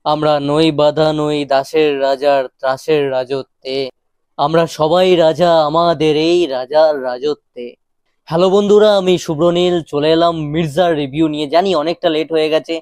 আমরা নই বাঁধা নই দাসের রাজার ত্রাসের রাজত্বে। আমরা সবাই রাজা আমাদের এই রাজার রাজত্বে। হ্যালো বন্ধুরা, আমি শুভ্রনীল চলে এলাম মির্জার রিভিউ নিয়ে। জানি অনেকটা লেট হয়ে গেছে,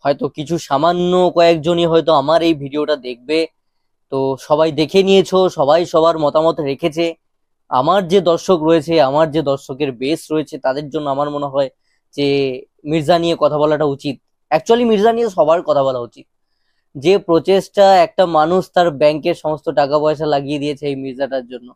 হয়তো কিছু সামান্য কয়েকজনই হয়তো আমার এই ভিডিওটা দেখবে। তো সবাই দেখে নিয়েছো, সবাই সবার মতামত রেখেছে। আমার যে দর্শক রয়েছে, আমার যে দর্শকের বেস রয়েছে, তাদের জন্য আমার মনে হয় যে মির্জা নিয়ে কথা বলাটা উচিত। অ্যাকচুয়ালি মির্জা নিয়ে সবার কথা বলা উচিত। যে প্রচেষ্টা, একটা মানুষ তার ব্যাংকের সমস্ত টাকা পয়সা লাগিয়ে দিয়েছে এই মির্জাটার জন্য,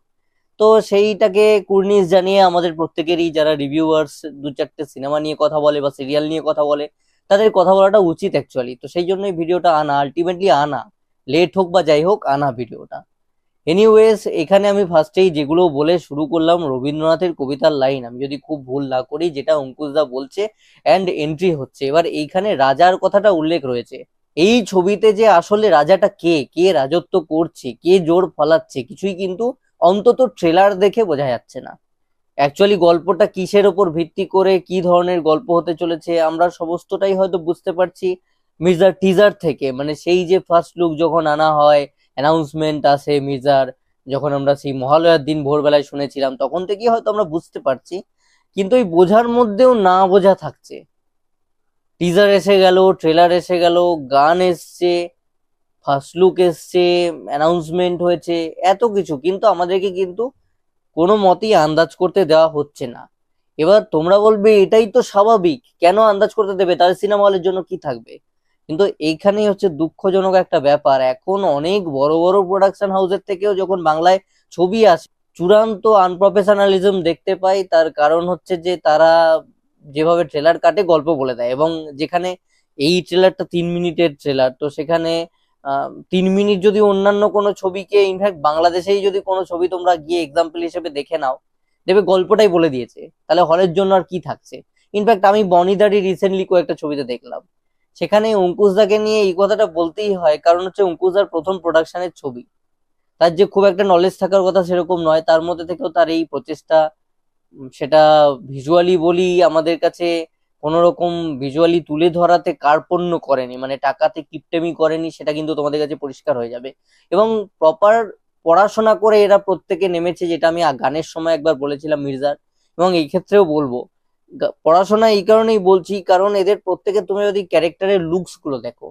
তো সেইটাকে কুর্নিশ জানিয়ে আমাদের প্রত্যেকেরই, যারা রিভিউয়ার্স দু চারটে সিনেমা নিয়ে কথা বলে বা সিরিয়াল নিয়ে কথা বলে, তাদের কথা বলাটা উচিত অ্যাকচুয়ালি। তো সেই জন্যই ভিডিওটা আনা, আলটিমেটলি আনা, লেট হোক বা যাই হোক আনা ভিডিওটা। এনিওয়েজ, এখানে আমি ফার্স্টেই যেগুলো বলে শুরু করলাম, রবীন্দ্রনাথের কবিতার লাইন, আমি যদি খুব ভুল না করি, যেটা অঙ্কুশদা বলছে অ্যান্ড এন্ট্রি হচ্ছে। এবার এইখানে রাজার কথাটা উল্লেখ রয়েছে। এই ছবিতে যে আসলে রাজাটা কে, কে রাজত্ব করছে, কে জোর ফলাচ্ছে, কিছুই কিন্তু অন্তত ট্রেলার দেখে বোঝা যাচ্ছে না। অ্যাকচুয়ালি গল্পটা কিসের ওপর ভিত্তি করে, কি ধরনের গল্প হতে চলেছে, আমরা সমস্তটাই হয়তো বুঝতে পারছি মির্জার টিজার থেকে। মানে সেই যে ফার্স্ট লুক যখন আনা হয়, অ্যানাউন্সমেন্ট আসে মির্জার, যখন আমরা সেই মহালয়ার দিন ভোরবেলায় শুনেছিলাম, তখন থেকেই হয়তো আমরা বুঝতে পারছি। কিন্তু এই বোঝার মধ্যেও না বোঝা থাকছে। টিজার এসে গেল, ট্রেলার এসে গেল, গান এসছে, ফার্স্ট লুক এসছে, অ্যানাউন্সমেন্ট হয়েছে, এত কিছু, কিন্তু আমাদেরকে কিন্তু কোনো মতেই আন্দাজ করতে দেওয়া হচ্ছে না। এবার তোমরা বলবে এটাই তো স্বাভাবিক, কেন আন্দাজ করতে দেবে, তার সিনেমা হলের জন্য কি থাকবে। কিন্তু এইখানেই হচ্ছে দুঃখজনক একটা ব্যাপার, এখন অনেক বড় বড় প্রোডাকশন হাউসের থেকেও যখন বাংলায় ছবি আসে, চূড়ান্ত আনপ্রফেশনালিজম দেখতে পাই। তার কারণ হচ্ছে যে তারা যেভাবে ট্রেলার কাটে, গল্প বলে দেয়, এবং যেখানে এই ট্রেলারটা 3 মিনিটের ট্রেলার, তো সেখানে 3 মিনিট যদি অন্যান্য কোনো ছবিকে, ইনফ্যাক্ট বাংলাদেশেই যদি কোনো ছবি তোমরা গিয়ে এক্সাম্পল হিসেবে দেখে নাও, দেখবে গল্পটাই বলে দিয়েছে, তাহলে হলের জন্য আর কি থাকছে। ইনফ্যাক্ট আমি বনিদারি রিসেন্টলি কয়েকটা ছবিতে দেখলাম, সেখানে অঙ্কুশদাকে নিয়ে এই কথাটা বলতেই হয়, কারণ হচ্ছে অঙ্কুশদার প্রথম প্রোডাকশনের ছবি। তার যে খুব একটা নলেজ থাকার কথা সেরকম নয়, তার মধ্যে থেকেও তার এই প্রচেষ্টা, সেটা ভিজুয়ালি বলি, আমাদের কাছে কোনো রকম ভিজুয়ালি তুলে ধরাতে কার্পণ্য করেনি, মানে টাকাতে কিপটেমি করেনি, সেটা কিন্তু তোমাদের কাছে পরিষ্কার হয়ে যাবে। এবং প্রপার পড়াশোনা করে এরা প্রত্যেকে নেমেছে, যেটা আমি গানের সময় একবার বলেছিলাম মির্জার, এবং এই ক্ষেত্রেও বলবো। পড়াশোনা এই কারণেই বলছি, কারণ এদের প্রত্যেকে, তুমি যদি ক্যারেক্টারের লুকস গুলো দেখো,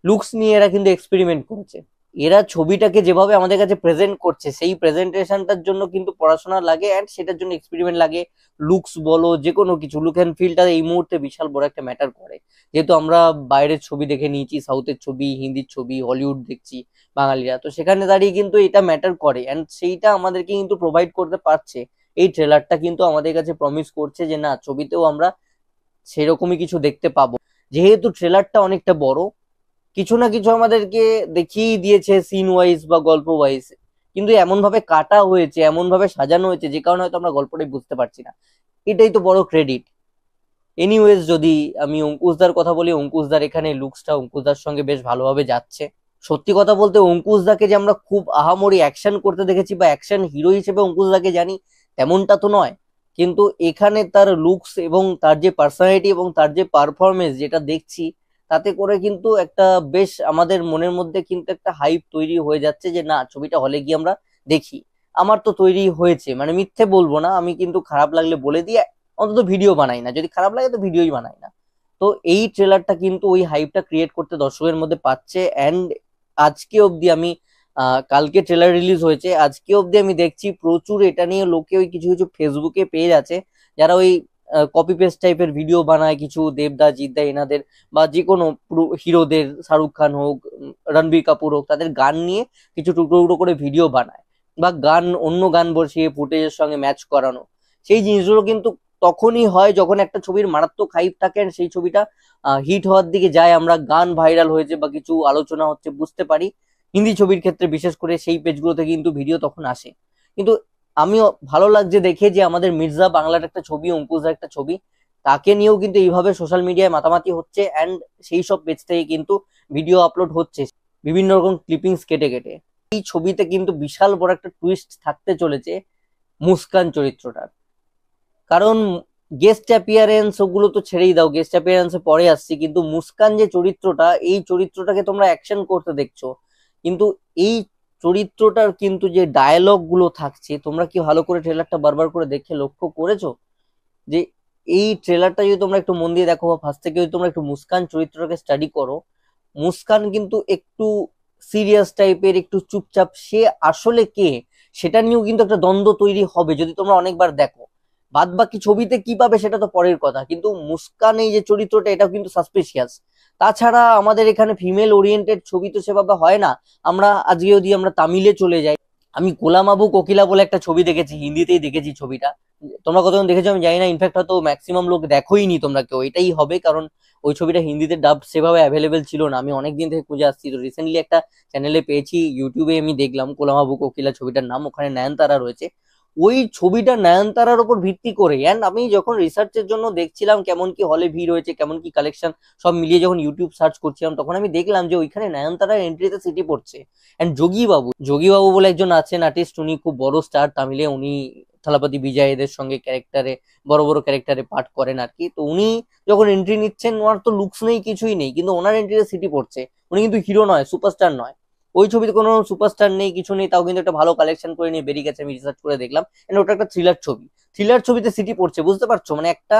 লুকস নিয়ে এরা কিন্তু এক্সপেরিমেন্ট করেছে। এরা ছবিটাকে যেভাবে আমাদের কাছে প্রেজেন্ট করছে, সেই প্রেজেন্টেশনটার জন্য কিন্তু পড়াশোনা লাগে, অ্যান্ড সেটার জন্য এক্সপেরিমেন্ট লাগে। লুকস বলো, যে কোনো কিছু, লুক অ্যান্ড ফিলটা এই মুহূর্তে বিশাল বড় একটা ম্যাটার করে। যেহেতু আমরা বাইরের ছবি দেখে নিয়েছি, সাউথের ছবি, হিন্দির ছবি, হলিউড দেখছি বাঙালিরা, তো সেখানে দাঁড়িয়ে কিন্তু এটা ম্যাটার করে, অ্যান্ড সেইটা আমাদেরকে কিন্তু প্রোভাইড করতে পারছে। এই ট্রেলারটা কিন্তু আমাদের কাছে প্রমিস করছে যে না, ছবিতেও আমরা সেরকমই কিছু দেখতে পাবো। যেহেতু ট্রেলারটা অনেকটা বড়, কিছু না কিছু আমাদেরকে দেখিয়েই দিয়েছে সিন ওয়াইজ বা গল্প ওয়াইজ, কিন্তু এমন ভাবে কাটা হয়েছে, এমন ভাবে সাজানো হয়েছে, যে কারণে হয়তো আমরা গল্পটাই বুঝতে পারছি না। এটাই তো বড় ক্রেডিট। এনিওয়েজ, যদি আমি অঙ্কুশদার কথা বলি, অঙ্কুশদার এখানে লুকসটা অঙ্কুশদার সঙ্গে বেশ ভালোভাবে যাচ্ছে। সত্যি কথা বলতে, অঙ্কুশদাকে যে আমরা খুব আহামরি অ্যাকশন করতে দেখেছি বা অ্যাকশন হিরো হিসেবে অঙ্কুশদাকে জানি, তেমনটা তো নয়। কিন্তু এখানে তার লুকস এবং তার যে পার্সোনালিটি এবং তার যে পারফরমেন্স যেটা দেখছি, তাতে করে কিন্তু একটা বেশ আমাদের মনের মধ্যে কিন্তু একটা হাইপ তৈরি হয়ে যাচ্ছে যে না, ছবিটা হলে গিয়ে আমরা দেখি। আমার তো তৈরি হয়েছে, মানে মিথ্যে বলবো না, আমি কিন্তু খারাপ লাগলে বলে দিয়ে অন্তত ভিডিও বানাই না, যদি খারাপ লাগে তো ভিডিওই বানাই না। তো এই ট্রেলারটা কিন্তু ওই হাইপটা ক্রিয়েট করতে দর্শকের মধ্যে পাচ্ছে। অ্যান্ড আজকে অবধি আমি, কালকে ট্রেলার রিলিজ হয়েছে, আজকে অবধি আমি দেখছি প্রচুর এটা নিয়ে লোকে, ওই কিছু কিছু ফেসবুকে পেজ আছে যারা ওই কপি পেস্ট টাইপের ভিডিও বানায়, কিছু দেবদা জিদ্দা এনাদের, বা যে কোনো হিরোদের, শাহরুখ খান হোক, রণবীর কাপুর হোক, তাদের গান নিয়ে কিছু টুকরো টুকরো করে ভিডিও বানায়, বা গান, অন্য গান বসিয়ে ফুটেজের সঙ্গে ম্যাচ করানো। সেই জিনিসগুলো কিন্তু তখনই হয় যখন একটা ছবির মারাত্মক হাইপ থাকে and সেই ছবিটা হিট হওয়ার দিকে যায়, আমরা গান ভাইরাল হয়েছে বা কিছু আলোচনা হচ্ছে বুঝতে পারি। হিন্দি ছবির ক্ষেত্রে বিশেষ করে সেই পেজগুলোতে কিন্তু ভিডিও তখন আসে। কিন্তু আমিও ভালো লাগছে দেখে যে আমাদের মির্জা বাংলার একটা ছবি, অঙ্কুশদার একটা ছবি, তাকে নিয়েও কিন্তু এইভাবে সোশ্যাল মিডিয়ায় মাতামাতি হচ্ছে, অ্যান্ড সেই সব পেজ থেকে কিন্তু ভিডিও আপলোড হচ্ছে বিভিন্ন রকম ক্লিপিংস কেটে কেটে। এই ছবিতে কিন্তু বিশাল বড় একটা টুইস্ট থাকতে চলেছে মুস্কান চরিত্রটার। কারণ গেস্ট অ্যাপিয়ারেন্স ওগুলো তো ছেড়েই দাও, গেস্ট অ্যাপিয়ারেন্সে পরে আসছি, কিন্তু মুস্কান যে চরিত্রটা, এই চরিত্রটাকে তোমরা অ্যাকশন করতে দেখছো, কিন্তু এই চরিত্রটার কিন্তু যে ডায়ালগ গুলো থাকছে, তোমরা কি ভালো করে ট্রেলারটা বারবার করে দেখে লক্ষ্য করেছো যে এই ট্রেলারটা যদি তোমরা একটু মন দিয়ে দেখো বা ফার্স্ট থেকে যদি তোমরা একটু মুস্কান চরিত্রটাকে স্টাডি করো, মুস্কান কিন্তু একটু সিরিয়াস টাইপের, একটু চুপচাপ, সে আসলে কে সেটা নিয়েও কিন্তু একটা দ্বন্দ্ব তৈরি হবে যদি তোমরা অনেকবার দেখো। বাদ বাকি ছবিতে কি পাবে সেটা তো পরের কথা, কিন্তু মুস্কান এই যে চরিত্রটা এটাও কিন্তু সাসপিশিয়াস। তাছাড়া আমাদের এখানে ফিমেল ওরিয়েন্টেড ছবি তো সেভাবে হয় না। আমরা আজকে যদি আমরা তামিলে চলে যাই, আমি গোলামাবু কোকিলা বলে একটা ছবি দেখেছি, হিন্দিতেই দেখেছি ছবিটা। তোমরা কতজন দেখেছো আমি জানি না, ইনফ্যাক্ট হয়তো ম্যাক্সিমাম লোক দেখোই নি তোমরা কেউ, এটাই হবে কারণ ওই ছবিটা হিন্দিতে ডাব সেভাবে অ্যাভেলেবেল ছিল না। আমি অনেকদিন থেকে খুঁজে আসছি, তো রিসেন্টলি একটা চ্যানেলে পেয়েছি, ইউটিউবে আমি দেখলাম কোলামাবু কোকিলা ছবিটার নাম, ওখানে নয়নতারা রয়েছে। ওই ছবিটা নয়নতারার উপর ভিত্তি করে, অ্যান্ড আমি যখন রিসার্চের জন্য দেখছিলাম কেমন কি হলে ভিড় হয়েছে, কেমন কি কালেকশন, সব মিলিয়ে যখন ইউটিউব সার্চ করছিলাম, তখন আমি দেখলাম যে ওইখানে নয়নতারার এন্ট্রিতে সিটি পড়ছে। অ্যান্ড যোগী বাবু বলে একজন আছেন আর্টিস্ট, উনি খুব বড় স্টার তামিলে, উনি থালাপতি বিজয় এদের সঙ্গে ক্যারেক্টারে, বড় বড় ক্যারেক্টারে পাঠ করেন আর কি। তো উনি যখন এন্ট্রি নিচ্ছেন, ওনার তো লুকস নেই, কিছুই নেই, কিন্তু ওনার এন্ট্রিতে সিটি পড়ছে। উনি কিন্তু হিরো নয়, সুপারস্টার নয়, ওই ছবিতে কোনো সুপারস্টার নেই, কিছু নেই, তাও কিন্তু একটা ভালো কালেকশন করে নিয়ে বেরিয়ে গেছে, আমি রিসার্চ করে দেখলাম। And ওটা একটা থ্রিলার ছবি, থ্রিলার ছবিতে সিটি পড়ছে, বুঝতে পারছো? মানে একটা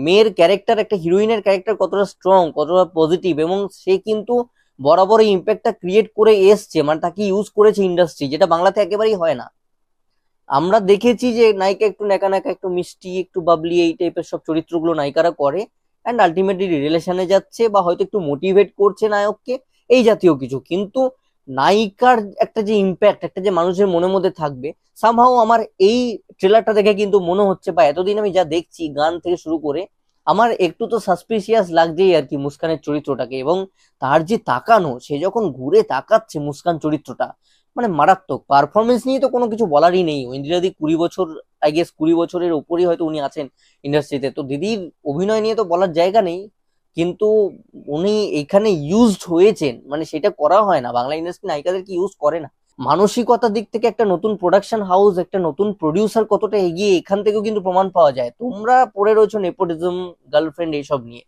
মেয়ের ক্যারেক্টার, একটা হিরোইনের ক্যারেক্টার কতটা স্ট্রং, কতটা পজিটিভ, এবং সে কিন্তু বরাবর এই ইম্প্যাক্টটা ক্রিয়েট করে এসছে, মানে তাকে ইউজ করেছে ইন্ডাস্ট্রি, যেটা বাংলাতে একেবারেই হয় না। আমরা দেখেছি যে নায়িকা একটু ন্যাকা ন্যাকা, একটু মিষ্টি, একটু বাবলি, এই টাইপের সব চরিত্রগুলো নায়িকারা করে, অ্যান্ড আলটিমেটলি রিলেশনে যাচ্ছে বা হয়তো একটু মোটিভেট করছে নায়ককে, এই জাতীয় কিছু। কিন্তু নায়িকার একটা যে ইম্প্যাক্ট, একটা যে মানুষের মনের মধ্যে থাকবে, সামহাও আমার এই ট্রেলারটা দেখে কিন্তু মনে হচ্ছে, বা এতদিন আমি যা দেখছি গান থেকে শুরু করে, আমার একটু তো সাসপিসিয়াস লাগছেই আর কি মুস্কানের চরিত্রটাকে। এবং তার যে তাকানো, সে যখন ঘুরে তাকাচ্ছে মুস্কান চরিত্রটা, মানে মারাত্মক। পারফরমেন্স নিয়ে তো কোনো কিছু বলারই নেই। ইন্দিরাদি 20 বছর, আই গেস 20 বছরের উপরই হয়তো উনি আছেন ইন্ডাস্ট্রিতে, তো দিদির অভিনয় নিয়ে তো বলার জায়গা নেই। কিন্তু উনি এখানে ইউজড হয়েছেন, মানে সেটা করা হয় না, বাংলা ইন্ডাস্ট্রি নায়িকাদেরকে ইউজ করে না। মানসিকতার দিক থেকে একটা নতুন প্রোডাকশন হাউস, একটা নতুন প্রডিউসার কতটা এগিয়ে, এখান থেকেও কিন্তু প্রমাণ পাওয়া যায়। তোমরা পড়ে রয়েছো নেপোটিজম, গার্লফ্রেন্ড, এইসব নিয়ে,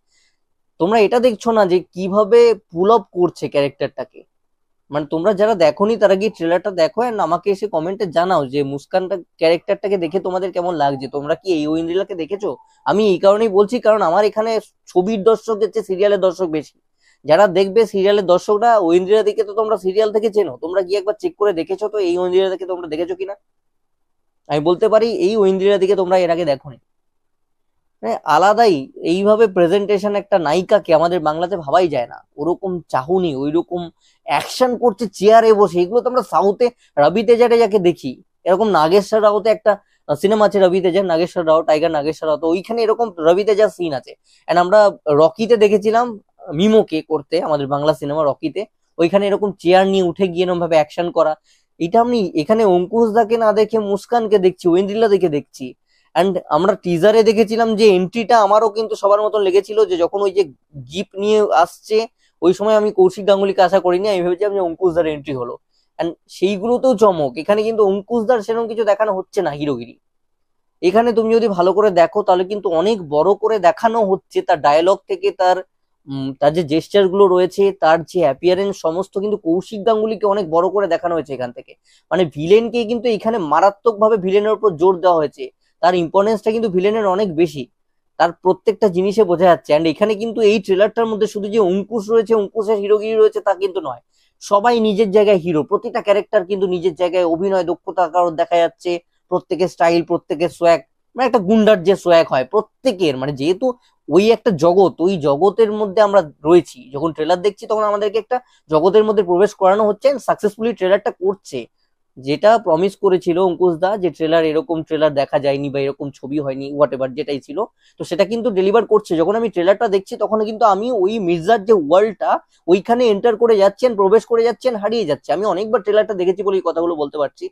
তোমরা এটা দেখছো না যে কিভাবে পুল আপ করছে ক্যারেক্টারটাকে। মানে তোমরা যারা দেখোনি তারা গিয়ে ট্রেলারটা দেখো, এন্ড আমাকে এসে কমেন্টে জানাও যে মুস্কানটা ক্যারেক্টারটাকে দেখে তোমাদের কেমন লাগছে, তোমরা কি এই ঐন্দ্রিলাকে দেখেছো? আমি এই কারণেই বলছি কারণ আমার এখানে ছবির দর্শকের চেয়ে সিরিয়ালের দর্শক বেশি। যারা দেখবে সিরিয়ালের দর্শকরা, ঐন্দ্রিলা দিকে তো তোমরা সিরিয়াল থেকে চেনো, তোমরা গিয়ে একবার চেক করে দেখেছো তো এই ঐন্দ্রিলা দিকে তোমরা দেখেছো কিনা? আমি বলতে পারি এই ঐন্দ্রিলা দিকে তোমরা এর আগে দেখোনি। মানে আলাদাই এইভাবে প্রেজেন্টেশন একটা নায়িকাকে আমাদের বাংলাতে ভাবাই যায় না, ওরকম চাহুনি, ওই রকম অ্যাকশন করছে চেয়ারে বসে, এগুলো তো আমরা সাউথে রবি তেজারে যাকে দেখি, এরকম নাগেশ্বর রাওতে একটা সিনেমা আছে রবি তেজার, নাগেশ্বর রাও, টাইগার নাগেশ্বর রাও, তো ওইখানে এরকম রবি তেজার সিন আছে। এন্ড আমরা রকিতে দেখেছিলাম মিমোকে করতে, আমাদের বাংলা সিনেমা রকিতে, ওইখানে এরকম চেয়ার নিয়ে উঠে গিয়ে এরকম ভাবে অ্যাকশন করা। এটা আমি এখানে অঙ্কুশ দাকে না দেখে মুস্কানকে দেখছি, ঐন্দ্রিলা দেখে দেখছি। অ্যান্ড আমরা টিজারে দেখেছিলাম যে এন্ট্রিটা আমারও কিন্তু সবার মতন লেগেছিল, যে যখন ওই যে জিপ নিয়ে আসছে, ওই সময় আমি কৌশিক গাঙ্গুলিকে আশা করিনি, আমি ভেবেছিলাম যে অঙ্কুশদার এন্ট্রি হলো। অ্যান্ড সেইগুলোতেও চমক, এখানে কিন্তু অঙ্কুশদার সেরকম কিছু দেখানো হচ্ছে না হিরোগিরি। এখানে তুমি যদি ভালো করে দেখো তাহলে কিন্তু অনেক বড় করে দেখানো হচ্ছে, তার ডায়লগ থেকে তার যে জেস্টার গুলো রয়েছে, তার যে অ্যাপিয়ারেন্স, সমস্ত কিন্তু কৌশিক গাঙ্গুলিকে অনেক বড় করে দেখানো হয়েছে এখান থেকে। মানে ভিলেনকে কিন্তু এখানে মারাত্মক ভাবে ভিলেনের উপর জোর দেওয়া হয়েছে, তার ইম্পর্টেন্সটা কিন্তু ভিলেনের অনেক বেশি, তার প্রত্যেকটা জিনিসে বোঝা যাচ্ছে। অ্যান্ড এখানে কিন্তু এই ট্রেলারটার মধ্যে শুধু যে অঙ্কুশ রয়েছে, অঙ্কুশের হিরোগিরি রয়েছে তা কিন্তু নয়, সবাই নিজের জায়গায় হিরো, প্রতিটা ক্যারেক্টার কিন্তু নিজের জায়গায় অভিনয় দক্ষতা কারোর দেখা যাচ্ছে, প্রত্যেকের স্টাইল, প্রত্যেকের সোয়াগ, মানে একটা গুন্ডার যে সোয়াগ হয় প্রত্যেকের, মানে যেহেতু ওই একটা জগৎ, ওই জগতের মধ্যে আমরা রয়েছি, যখন ট্রেলার দেখছি তখন আমাদেরকে একটা জগতের মধ্যে প্রবেশ করানো হচ্ছে, সাকসেসফুলি ট্রেলারটা করছে। যেটা প্রমিস করেছিল অঙ্কুশ দা, যে ট্রেলার, এরকম ট্রেলার দেখা যায়নি বা এরকম ছবি হয়নি, হোয়াট এভার যেটাই ছিল, তো সেটা কিন্তু ডেলিভার করছে। যখন আমি ট্রেলারটা দেখছি তখন কিন্তু আমি ওই মির্জার যে ওয়ার্ল্ডটা, ওইখানে এন্টার করে যাচ্ছেন, প্রবেশ করে যাচ্ছেন, হারিয়ে যাচ্ছে। আমি অনেকবার ট্রেলারটা দেখেছি বলে এই কথাগুলো বলতে পারছি,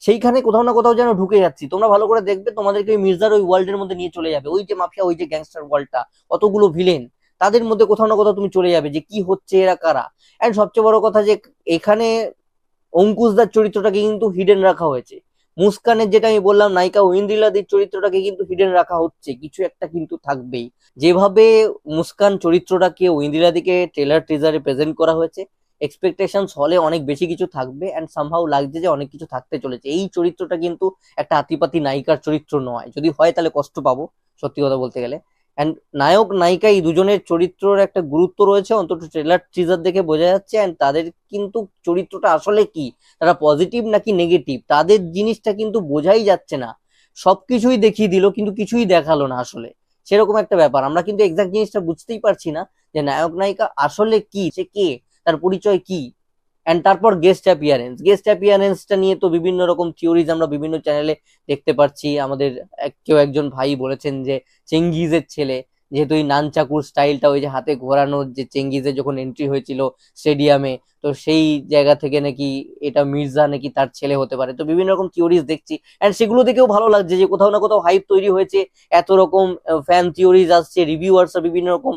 সেইখানে কোথাও না কোথাও যেন ঢুকে যাচ্ছি। তোমরা ভালো করে দেখবে, তোমাদেরকে ওই মির্জার ওই ওয়ার্ল্ডের মধ্যে নিয়ে চলে যাবে, ওই যে মাফিয়া, ওই যে গ্যাংস্টার ওয়ার্ল্ডটা, কতগুলো ভিলেন, তাদের মধ্যে কোথাও না কোথাও তুমি চলে যাবে যে কি হচ্ছে, এরা কারা। এন্ড সবচেয়ে বড় কথা যে এখানে অঙ্কুশদার চরিত্রটাকে কিন্তু হিডেন রাখা হয়েছে, মুস্কানের যেটা আমি বললাম নায়িকা ঐন্দ্রিলাদির চরিত্রটাকে কিন্তু হিডেন রাখা হচ্ছে, কিছু একটা কিন্তু থাকবেই। যেভাবে মুস্কান চরিত্রটাকে ঐন্দ্রিলাদিকে ট্রেলার টিজারে প্রেজেন্ট করা হয়েছে, এক্সপেকটেশনস হলে অনেক বেশি কিছু থাকবে, অ্যান্ড সামহাউ লাগছে যে অনেক কিছু থাকতে চলেছে। এই চরিত্রটা কিন্তু একটা আতিপাতি নায়িকার চরিত্র নয়, যদি হয় তাহলে কষ্ট পাবো সত্যি কথা বলতে গেলে। অ্যান্ড নায়ক নায়িকা এই দুজনের চরিত্রের একটা গুরুত্ব রয়েছে, অন্তত ট্রেলার টিজার দেখে বোঝা যাচ্ছে। অ্যান্ড তাদের কিন্তু চরিত্রটা আসলে কি, তারা পজিটিভ নাকি নেগেটিভ, তাদের জিনিসটা কিন্তু বোঝাই যাচ্ছে না। সবকিছুই দেখিয়ে দিল কিন্তু কিছুই দেখালো না আসলে, সেরকম একটা ব্যাপার। আমরা কিন্তু এক্সাক্ট জিনিসটা বুঝতেই পারছি না যে নায়ক নায়িকা আসলে কি, সে কে, তার পরিচয় কি। অ্যান্ড তারপর গেস্ট অ্যাপিয়ারেন্সটা নিয়ে তো বিভিন্ন রকম থিওরিজ আমরা বিভিন্ন চ্যানেলে দেখতে পাচ্ছি। আমাদের কেউ একজন ভাই বলেছেন যে চেঙ্গিজের ছেলে, যেহেতু এই নানচাকুর স্টাইলটা, ওই যে হাতে ঘোরানোর, যে চেঙ্গিজের যখন এন্ট্রি হয়েছিল স্টেডিয়ামে, তো সেই জায়গা থেকে নাকি এটা মির্জা নাকি তার ছেলে হতে পারে। তো বিভিন্ন রকম থিওরিজ দেখছি, অ্যান্ড সেগুলো দেখেও ভালো লাগছে যে কোথাও না কোথাও হাইপ তৈরি হয়েছে, এত রকম ফ্যান থিওরিজ আসছে, রিভিউয়ার্সরা বিভিন্ন রকম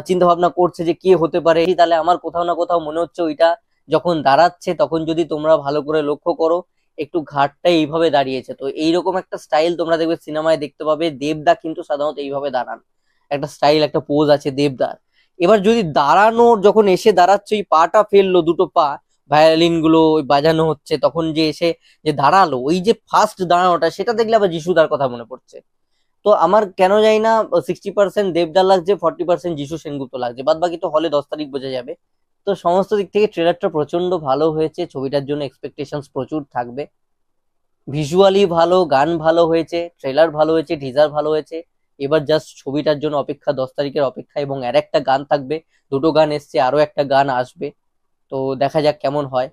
চিন্তা ভাবনা করছে যে কে হতে পারে। তাহলে আমার কোথাও না কোথাও মনে হচ্ছে ওইটা যখন দাঁড়াচ্ছে, তখন যদি তোমরা ভালো করে লক্ষ্য করো, একটু ঘাটটা এইভাবে দাঁড়িয়েছে। তো এইরকম একটা স্টাইল তোমরা দেখবে সিনেমায় দেখতে পাবে। দেবদা কিন্তু সাধারণত এইভাবে দাঁড়ান, একটা স্টাইল, একটা পোজ আছে দেবদার। এবার যদি দাঁড়ানোর, যখন এসে দাঁড়াচ্ছে, ওই পাটা ফেললো, দুটো পা, ভায়োলিন গুলো ওই বাজানো হচ্ছে, তখন যে এসে যে দাঁড়ালো, ওই যে ফার্স্ট দাঁড়ানোটা, সেটা দেখলে আবার যিশুদার কথা মনে পড়ছে। তো আমার কেন জানি না 60% দেবদার লাগছে, 40% যিশু সেনগুপ্ত লাগছে, বাদ বাকি তো হলে 10 তারিখ বোঝা যাবে। তো সমস্ত দিক থেকে ট্রেলারটা প্রচন্ড ভালো হয়েছে, ছবিটার জন্য এক্সপেকটেশনস প্রচুর থাকবে। ভিজুয়ালি ভালো, গান ভালো হয়েছে, ট্রেলার ভালো হয়েছে, টিজার ভালো হয়েছে। এবার জাস্ট ছবিটার জন্য অপেক্ষা, 10 তারিখের অপেক্ষা। এবং আর একটা গান থাকবে, দুটো গান এসছে, আরো একটা গান আসবে। তো দেখা যাক কেমন হয়।